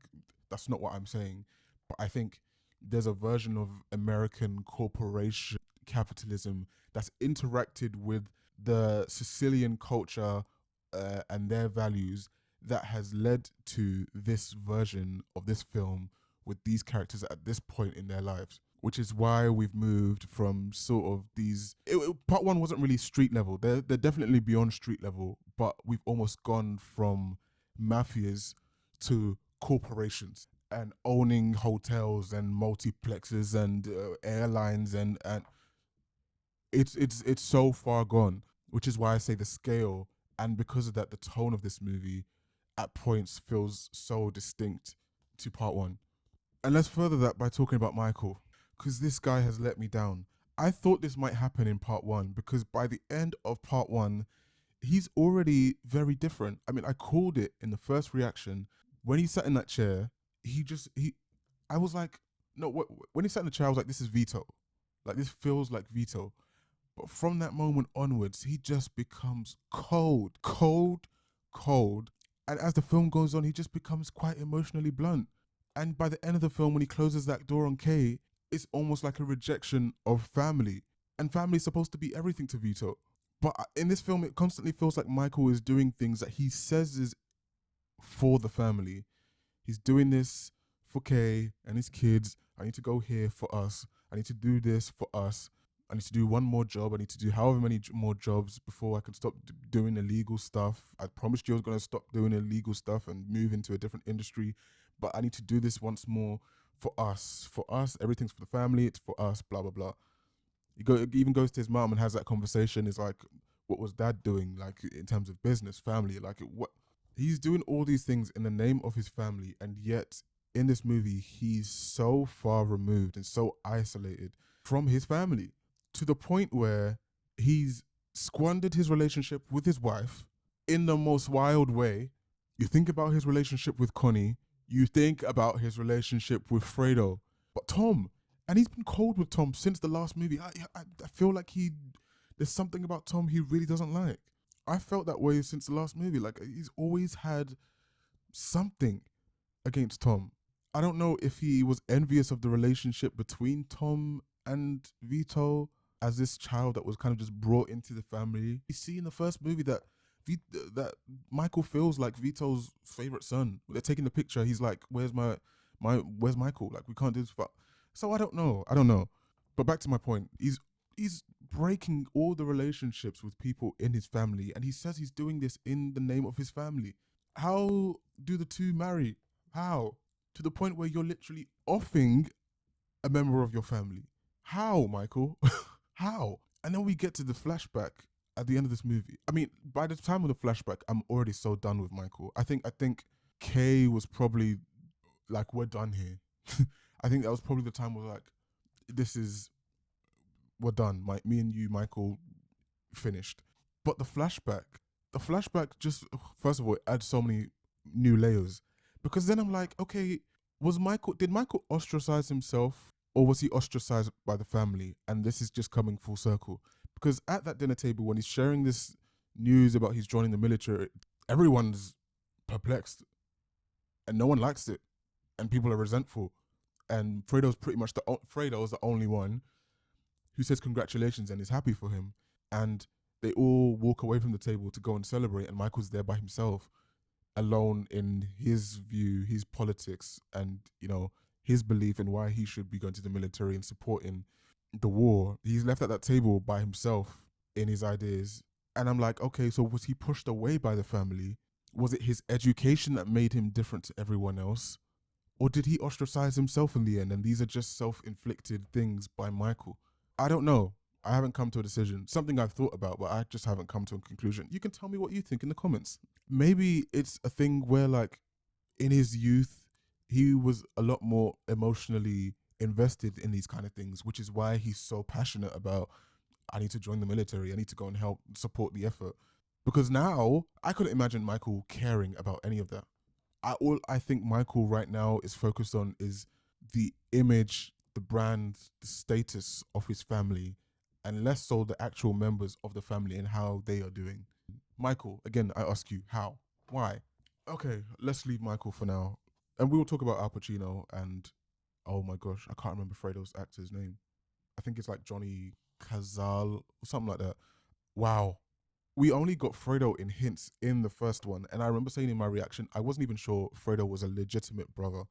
that's not what I'm saying. But I think there's a version of American corporation capitalism that's interacted with the Sicilian culture and their values that has led to this version of this film with these characters at this point in their lives, which is why we've moved from sort of these. Part one wasn't really street level. They're definitely beyond street level, but we've almost gone from mafias to corporations and owning hotels and multiplexes and airlines and it's so far gone, which is why I say the scale, and because of that, the tone of this movie at points feels so distinct to part one. And let's further that by talking about Michael, because this guy has let me down. I thought this might happen in part one, because by the end of part one, he's already very different. I mean, I called it in the first reaction. When he sat in that chair, I was like, no, when he sat in the chair, I was like, this is Vito. Like, this feels like Vito. But from that moment onwards, he just becomes cold, cold, cold. And as the film goes on, he just becomes quite emotionally blunt. And by the end of the film, when he closes that door on Kay, it's almost like a rejection of family. And family is supposed to be everything to Vito. But in this film, it constantly feels like Michael is doing things that he says is for the family. He's doing this for Kay and his kids. I need to go here for us. I need to do this for us. I need to do one more job. I need to do however many more jobs before I can stop doing illegal stuff. I promised you I was going to stop doing illegal stuff and move into a different industry. But I need to do this once more for us. For us, everything's for the family. It's for us, blah, blah, blah. He even goes to his mom and has that conversation. It's like, what was dad doing? Like in terms of business, family, like what? He's doing all these things in the name of his family. And yet in this movie, he's so far removed and so isolated from his family, to the point where he's squandered his relationship with his wife in the most wild way. You think about his relationship with Connie, you think about his relationship with Fredo, but Tom, and he's been cold with Tom since the last movie. I feel like there's something about Tom he really doesn't like. I felt that way since the last movie. Like he's always had something against Tom. I don't know if he was envious of the relationship between Tom and Vito as this child that was kind of just brought into the family. You see in the first movie that that Michael feels like Vito's favorite son. They're taking the picture. He's like, "Where's where's Michael? Like we can't do this." So I don't know. But back to my point. He's breaking all the relationships with people in his family, and he says he's doing this in the name of his family. How do the two marry? How? To the point where you're literally offing a member of your family. How, Michael? How? And then we get to the flashback at the end of this movie. I mean, by the time of the flashback, I'm already so done with Michael. I think Kay was probably like, we're done here. I think that was probably the time where like, we're done. Me and you, Michael, finished. But the flashback just, first of all, it adds so many new layers. Because then I'm like, okay, did Michael ostracize himself, or was he ostracized by the family? And this is just coming full circle. Because at that dinner table, when he's sharing this news about he's joining the military, everyone's perplexed and no one likes it. And people are resentful. And Fredo's pretty much Fredo's the only one who says congratulations and is happy for him. And they all walk away from the table to go and celebrate, and Michael's there by himself, alone in his view, his politics, and his belief in why he should be going to the military and supporting the war. He's left at that table by himself in his ideas. And I'm like, okay, so was he pushed away by the family? Was it his education that made him different to everyone else? Or did he ostracize himself in the end? And these are just self-inflicted things by Michael. I don't know. I haven't come to a decision. Something I've thought about, but I just haven't come to a conclusion. You can tell me what you think in the comments. Maybe it's a thing where, like, in his youth, he was a lot more emotionally invested in these kind of things, which is why he's so passionate about, I need to join the military. I need to go and help support the effort. Because now I couldn't imagine Michael caring about any of that. All I think Michael right now is focused on is the image, the brand, the status of his family, and less so the actual members of the family and how they are doing. Michael, again, I ask you, how? Why? Okay, let's leave Michael for now. And we will talk about Al Pacino and, oh my gosh, I can't remember Fredo's actor's name. I think it's like Johnny Cazal or something like that. Wow. We only got Fredo in hints in the first one. And I remember saying in my reaction, I wasn't even sure Fredo was a legitimate brother,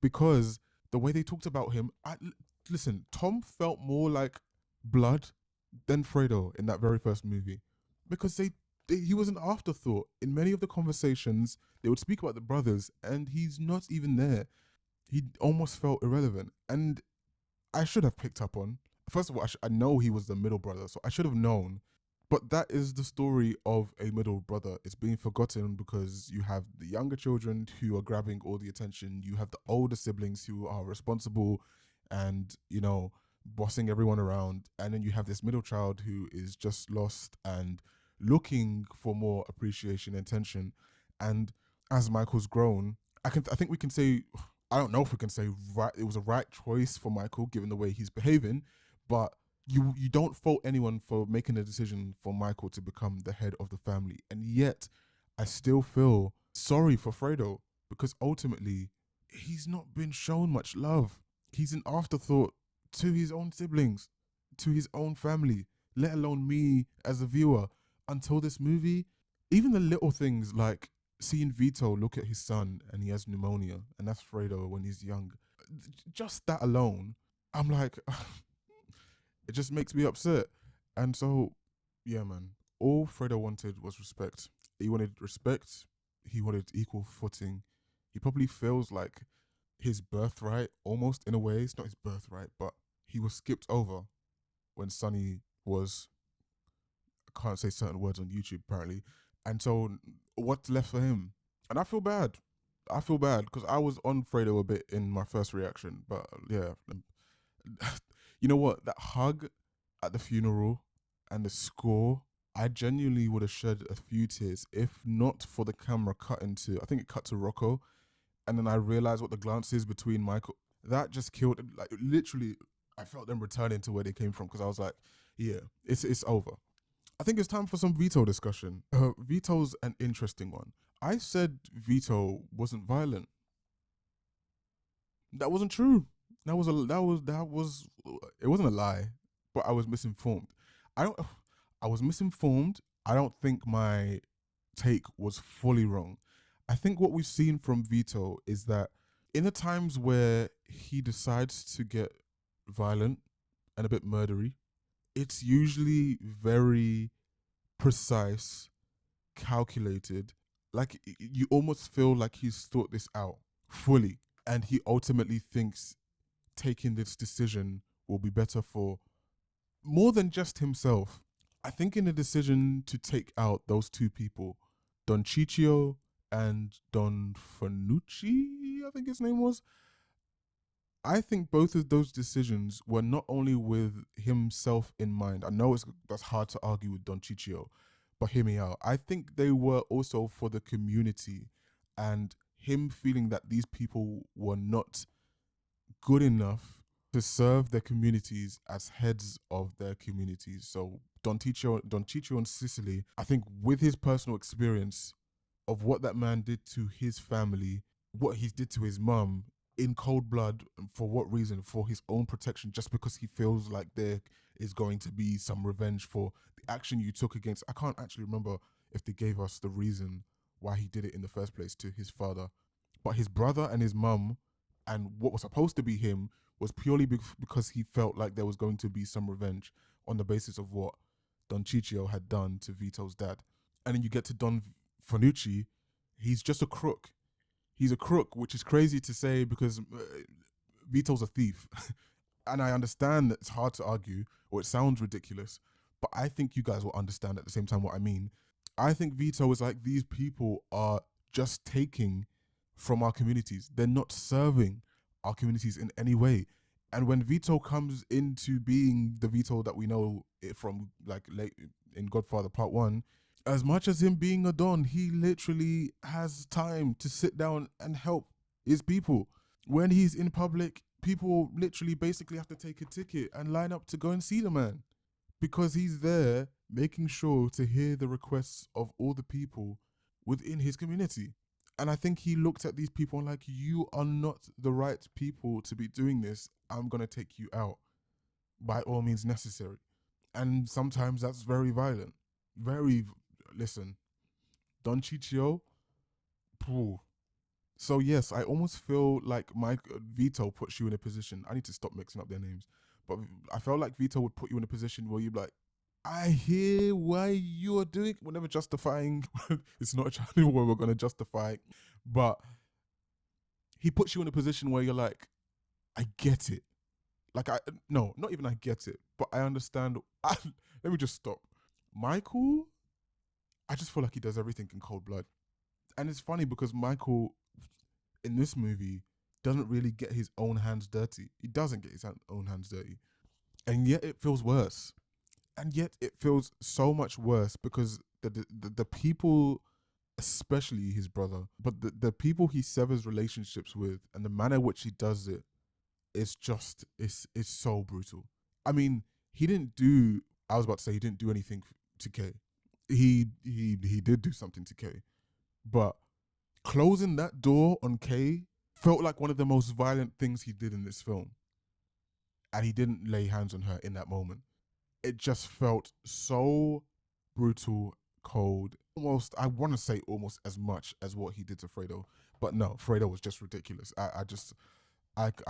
because the way they talked about him, listen, Tom felt more like blood than Fredo in that very first movie, because he was an afterthought. In many of the conversations, they would speak about the brothers and he's not even there. He almost felt irrelevant. And I should have picked up on, first of all, I know he was the middle brother, so I should have known. But that is the story of a middle brother. It's being forgotten because you have the younger children who are grabbing all the attention. You have the older siblings who are responsible and, bossing everyone around. And then you have this middle child who is just lost and looking for more appreciation and attention. And as Michael's grown, I think we can say, I don't know if we can say right, it was a right choice for Michael given the way he's behaving, but you don't fault anyone for making a decision for Michael to become the head of the family. And yet I still feel sorry for Fredo, because ultimately he's not been shown much love. He's an afterthought to his own siblings, to his own family, let alone me as a viewer. Until this movie, even the little things like seeing Vito look at his son and he has pneumonia, and that's Fredo when he's young. Just that alone, I'm like, it just makes me upset. And so, yeah, man, all Fredo wanted was respect. He wanted respect. He wanted equal footing. He probably feels like his birthright, almost in a way. It's not his birthright, but he was skipped over when Sonny was, I can't say certain words on YouTube apparently. And so what's left for him? And I feel bad. I feel bad because I was on Fredo a bit in my first reaction, but yeah. You know what? That hug at the funeral and the score, I genuinely would have shed a few tears if not for the camera I think it cut to Rocco, and then I realized what the glance is between Michael. That just killed, like, literally, I felt them returning to where they came from, because I was like, yeah, it's over. I think it's time for some Vito discussion. Vito's an interesting one. I said Vito wasn't violent. That wasn't true. That was it wasn't a lie, but I was misinformed. I was misinformed. I don't think my take was fully wrong. I think what we've seen from Vito is that in the times where he decides to get violent and a bit murdery, it's usually very precise, calculated. Like, you almost feel like he's thought this out fully, and he ultimately thinks taking this decision will be better for more than just himself. I think in the decision to take out those two people, Don Ciccio and Don Fanucci, I think his name was, I think both of those decisions were not only with himself in mind. I know that's hard to argue with Don Ciccio, but hear me out. I think they were also for the community. and him feeling that these people were not good enough to serve their communities as heads of their communities. So Don Chicho in Sicily, I think with his personal experience of what that man did to his family, what he did to his mum in cold blood, for what reason? For his own protection, just because he feels like there is going to be some revenge for the action you took against. I can't actually remember if they gave us the reason why he did it in the first place to his father. But his brother and his mum, and what was supposed to be him, was purely because he felt like there was going to be some revenge on the basis of what Don Ciccio had done to Vito's dad. And then you get to Don Fanucci, he's just a crook. He's a crook, which is crazy to say because Vito's a thief. And I understand that it's hard to argue, or it sounds ridiculous, but I think you guys will understand at the same time what I mean. I think Vito is like, these people are just taking from our communities. They're not serving our communities in any way. And when Vito comes into being the Vito that we know it from, like late in Godfather Part 1, as much as him being a Don, he literally has time to sit down and help his people. When he's in public, people literally basically have to take a ticket and line up to go and see the man, because he's there making sure to hear the requests of all the people within his community. And I think he looked at these people and like, you are not the right people to be doing this. I'm going to take you out by all means necessary. And sometimes that's very violent. Listen, Don Ciccio, pooh. So yes, I almost feel like Vito puts you in a position. I need to stop mixing up their names, but I felt like Vito would put you in a position where you're like, I hear why you're doing. We're never justifying. It's not a channel where we're gonna justify, but he puts you in a position where you're like, I get it. Like no, not even I get it, but I understand. Let me just stop. Michael, I just feel like he does everything in cold blood, and it's funny because Michael in this movie doesn't really get his own hands dirty. He doesn't get his own hands dirty. And yet it feels worse. And yet it feels so much worse because the people, especially his brother, but the people he severs relationships with and the manner in which he does it is just, it's so brutal. I mean, I was about to say he didn't do anything to Kay. He did do something to Kay. But closing that door on Kay felt like one of the most violent things he did in this film. And he didn't lay hands on her in that moment. It just felt so brutal, cold. Almost, I want to say almost as much as what he did to Fredo. But no, Fredo was just ridiculous. I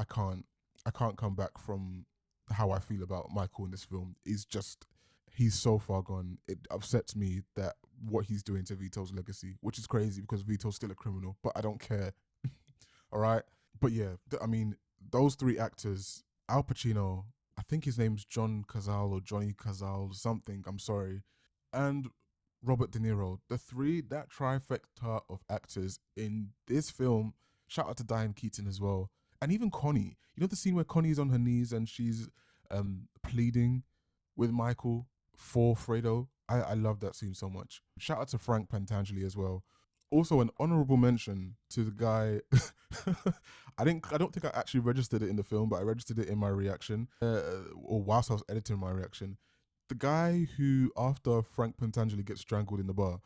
can't come back from how I feel about Michael in this film. He's so far gone. It upsets me that what he's doing to Vito's legacy, which is crazy because Vito's still a criminal, but I don't care. All right. But yeah, I mean, those three actors, Al Pacino, I think his name's John Cazale or Johnny Cazale, something, I'm sorry, and Robert De Niro, that trifecta of actors in this film, shout out to Diane Keaton as well. And even Connie, you know the scene where Connie's on her knees and she's pleading with Michael for Fredo? I love that scene so much. Shout out to Frank Pentangeli as well. Also, an honorable mention to the guy. I don't think I actually registered it in the film, but I registered it in my reaction, or whilst I was editing my reaction. The guy who, after Frank Pentangeli gets strangled in the bar,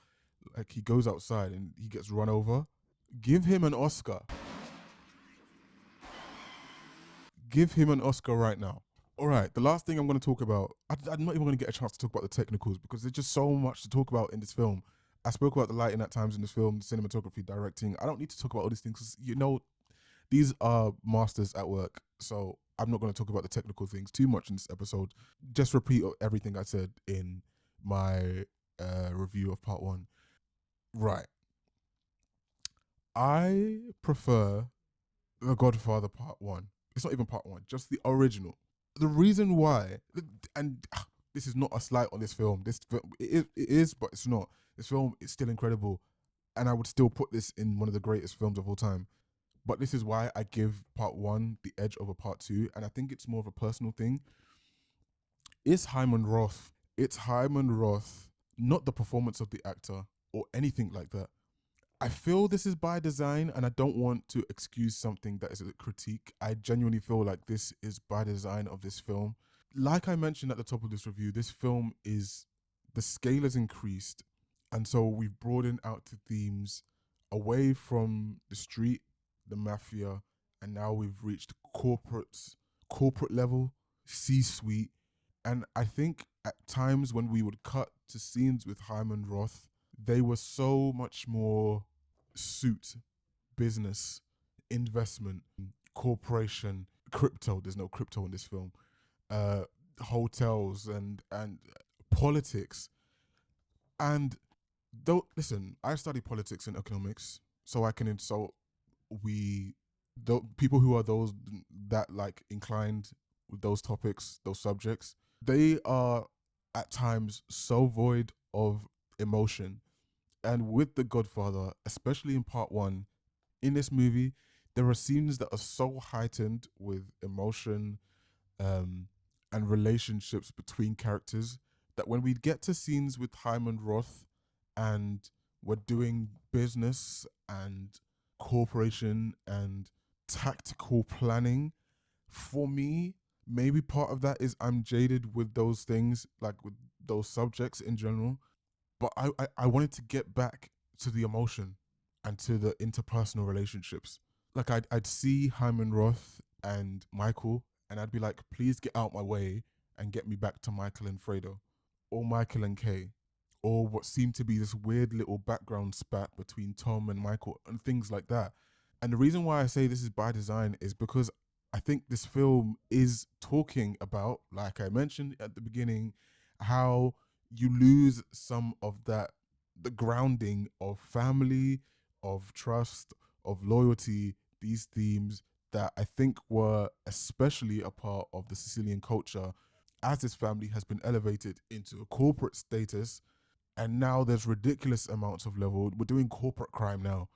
like he goes outside and he gets run over. Give him an Oscar. Give him an Oscar right now. All right, the last thing I'm going to talk about, I'm not even going to get a chance to talk about the technicals because there's just so much to talk about in this film. I spoke about the lighting at times in this film, the cinematography, directing. I don't need to talk about all these things because, these are masters at work. So I'm not going to talk about the technical things too much in this episode. Just repeat everything I said in my review of part 1. Right. I prefer The Godfather Part 1. It's not even Part 1, just the original. The reason why, and this is not a slight on this film. It is, but it's not. This film is still incredible, and I would still put this in one of the greatest films of all time. But this is why I give Part 1 the edge over Part 2, and I think it's more of a personal thing. It's Hyman Roth. It's Hyman Roth, not the performance of the actor or anything like that. I feel this is by design, and I don't want to excuse something that is a critique. I genuinely feel like this is by design of this film. Like I mentioned at the top of this review, this film is, the scale has increased, and so we've broadened out to themes away from the street, the mafia, and now we've reached corporate level, C-suite. And I think at times when we would cut to scenes with Hyman Roth, they were so much more suit, business, investment, corporation, crypto. There's no crypto in this film. Hotels and politics. And though, listen, I study politics and economics, so I can insult people who are those that like inclined with those topics, those subjects. They are at times so void of emotion. And with The Godfather, especially in part one, in this movie, there are scenes that are so heightened with emotion, and relationships between characters, that when we get to scenes with Hyman Roth and we're doing business and corporation and tactical planning, for me, maybe part of that is I'm jaded with those things, like with those subjects in general. But I wanted to get back to the emotion and to the interpersonal relationships. Like I'd see Hyman Roth and Michael, and I'd be like, please get out my way and get me back to Michael and Fredo, or Michael and Kay, or what seemed to be this weird little background spat between Tom and Michael and things like that. And the reason why I say this is by design is because I think this film is talking about, like I mentioned at the beginning, how you lose some of that, the grounding of family, of trust, of loyalty, these themes that I think were especially a part of the Sicilian culture as this family has been elevated into a corporate status. And now there's ridiculous amounts of level. We're doing corporate crime now.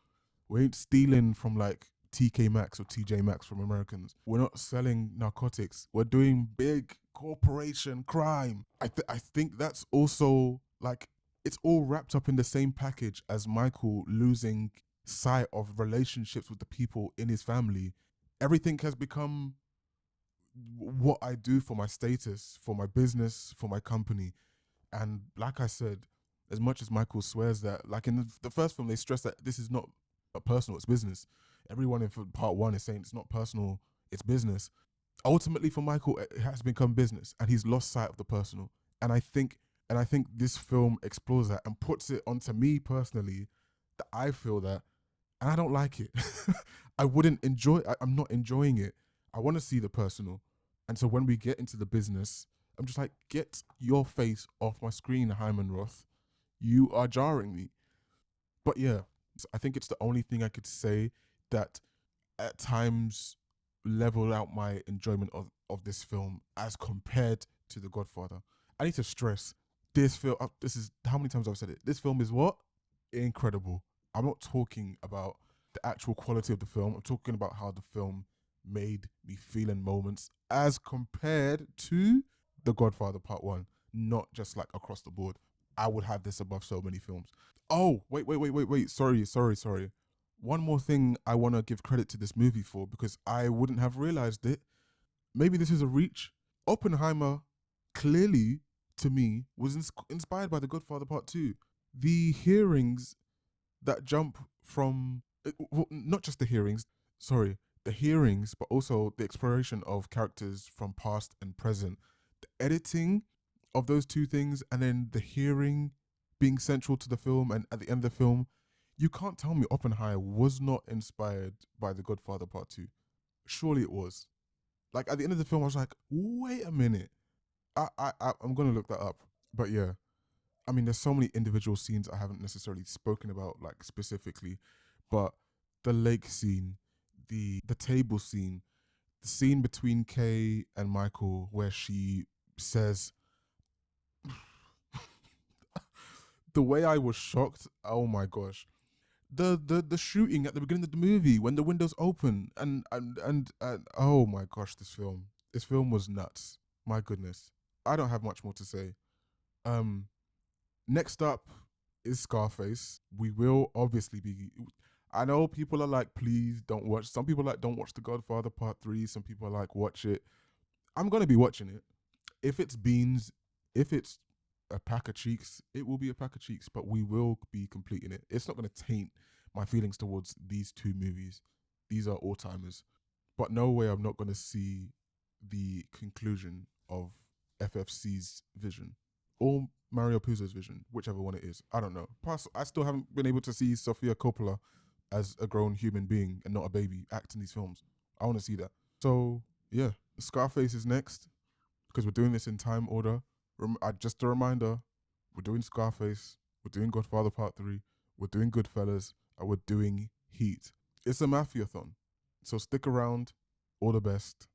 We ain't stealing from like TK Maxx or TJ Maxx from Americans. We're not selling narcotics. We're doing big corporation crime. I think that's also like, it's all wrapped up in the same package as Michael losing sight of relationships with the people in his family. Everything has become what I do for my status, for my business, for my company. And like I said, as much as Michael swears that, like in the first film, they stress that this is not a personal, it's business. Everyone in part one is saying it's not personal, it's business. Ultimately, for Michael, it has become business, and he's lost sight of the personal. And I think this film explores that and puts it onto me personally that I feel that, and I don't like it. I wouldn't enjoy. I'm not enjoying it. I want to see the personal, and so when we get into the business, I'm just like, get your face off my screen, Hyman Roth. You are jarring me. But yeah, I think it's the only thing I could say that at times leveled out my enjoyment of this film as compared to The Godfather. I need to stress this film. This is how many times I've said it. This film is what? Incredible. I'm not talking about the actual quality of the film. I'm talking about how the film made me feel in moments as compared to The Godfather Part 1, not just like across the board. I would have this above so many films. Oh, wait. Sorry. One more thing I want to give credit to this movie for, because I wouldn't have realized it. Maybe this is a reach. Oppenheimer, clearly, to me, was inspired by The Godfather Part 2. The hearings that jump from, well, not just the hearings, but also the exploration of characters from past and present, the editing of those two things, and then the hearing being central to the film, and at the end of the film, you can't tell me Oppenheimer was not inspired by The Godfather Part 2. Surely it was. Like at the end of the film, I was like, wait a minute. I'm gonna look that up. But yeah, I mean, there's so many individual scenes I haven't necessarily spoken about, like specifically, but the lake scene, the table scene, the scene between Kay and Michael where she says, the way I was shocked, oh my gosh. The shooting at the beginning of the movie when the windows open and oh my gosh, this film was nuts. My goodness, I don't have much more to say. Next up, is Scarface. We will obviously be. I know people are like, please don't watch. Some people like don't watch The Godfather Part 3. Some people are like, watch it. I'm gonna be watching it. If it's beans, if it's a pack of cheeks, it will be a pack of cheeks. But we will be completing it. It's not gonna taint my feelings towards these two movies. These are all timers. But no way I'm not gonna see the conclusion of FFC's vision or Mario Puzo's vision, whichever one it is. I don't know. Plus, I still haven't been able to see Sofia Coppola as a grown human being and not a baby act in these films. I want to see that. So yeah, Scarface is next because we're doing this in time order. Just a reminder, we're doing Scarface, we're doing Godfather Part 3, we're doing Goodfellas, and we're doing Heat. It's a mafia-thon. So stick around. All the best.